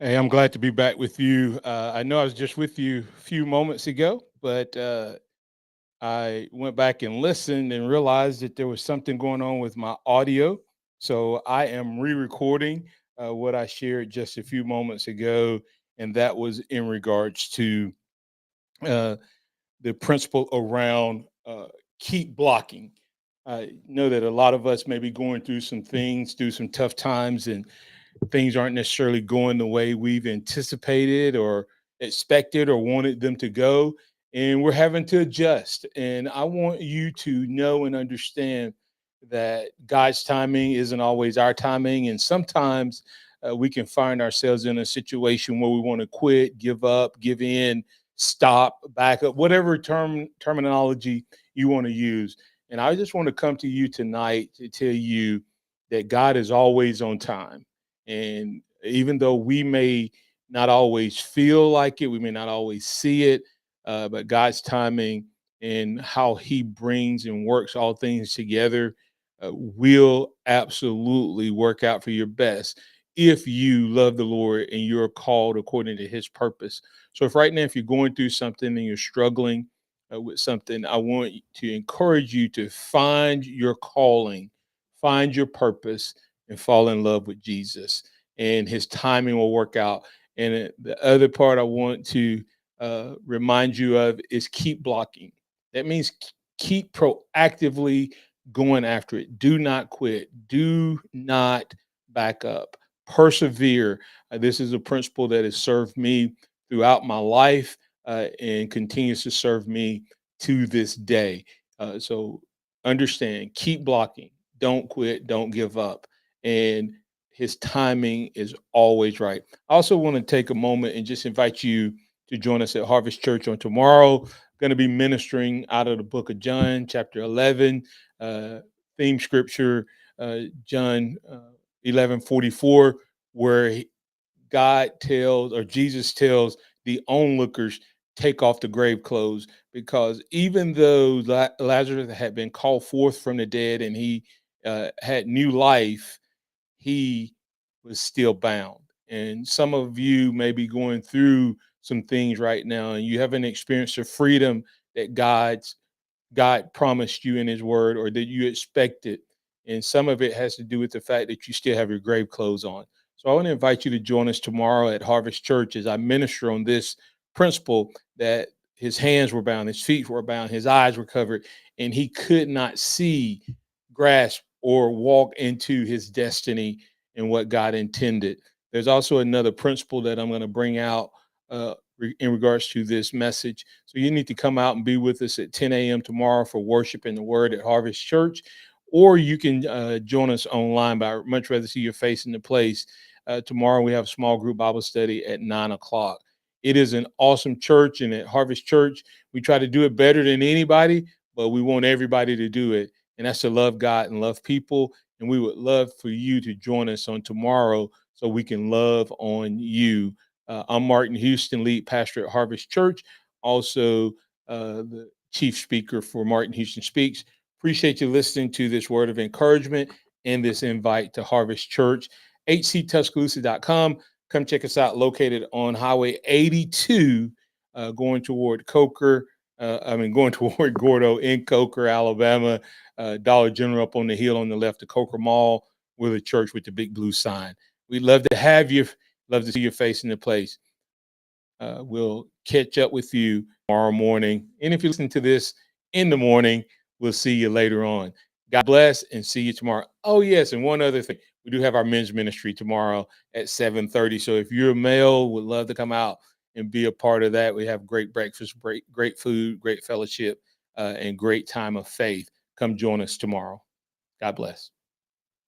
Hey, I'm glad to be back with you. I know I was just with you a few moments ago, but I went back and listened and realized that there was something going on with my audio. So I am re recording what I shared just a few moments ago. And that was in regards to uh, the principle around keep blocking. I know that a lot of us may be going through some things, through some tough times, and things aren't necessarily going the way we've anticipated or expected or wanted them to go. And we're having to adjust. And I want you to know and understand that God's timing isn't always our timing. And sometimes we can find ourselves in a situation where we want to quit, give up, give in, stop, back up, whatever terminology you want to use. And I just want to come to you tonight to tell you that God is always on time. And even though we may not always feel like it, we may not always see it, but God's timing and how He brings and works all things together will absolutely work out for your best if you love the Lord and you're called according to His purpose. So, if right now, if you're going through something and you're struggling with something, I want to encourage you to find your calling, find your purpose, and fall in love with Jesus, and His timing will work out. And the other part I want to remind you of is keep blocking. That means keep proactively going after it. Do not quit. Do not back up. Persevere. This is a principle that has served me throughout my life and continues to serve me to this day. So understand, keep blocking. Don't quit. Don't give up. And His timing is always right. I also want to take a moment and just invite you to join us at Harvest Church on tomorrow. Going to be ministering out of the book of John, chapter 11, uh, theme scripture, John 11:44, where God tells or Jesus tells the onlookers, take off the grave clothes, because even though Lazarus had been called forth from the dead and he had new life, he was still bound. And some of you may be going through some things right now, and you haven't experienced the freedom that God promised you in His Word, or that you expected. And some of it has to do with the fact that you still have your grave clothes on. So I want to invite you to join us tomorrow at Harvest Church as I minister on this principle that his hands were bound, his feet were bound, his eyes were covered, and he could not see, grasp, or walk into his destiny and what God intended. There's also another principle that I'm going to bring out in regards to this message. So you need to come out and be with us at 10 a.m. tomorrow for worship in the Word at Harvest Church, or you can join us online. But I'd much rather see your face in the place. Tomorrow we have a small group Bible study at 9 o'clock. It is an awesome church, and at Harvest Church we try to do it better than anybody, but we want everybody to do it, and that's to love God and love people. And we would love for you to join us on tomorrow so we can love on you. I'm Martin Houston, lead pastor at Harvest Church, also the chief speaker for Martin Houston Speaks. Appreciate you listening to this word of encouragement and this invite to Harvest Church. HCTuscaloosa.com. Come check us out, located on Highway 82, going toward Coker. Going toward Gordo in Coker, Alabama. Dollar General up on the hill on the left of Coker Mall. We're the church with the big blue sign. We'd love to have you. Love to see your face in the place. We'll catch up with you tomorrow morning. And if you listen to this in the morning, we'll see you later on. God bless and see you tomorrow. Oh, yes. And one other thing, we do have our men's ministry tomorrow at 7:30. So if you're a male, would love to come out and be a part of that. We have great breakfast, great food, great fellowship, and great time of faith. Come join us tomorrow. God bless.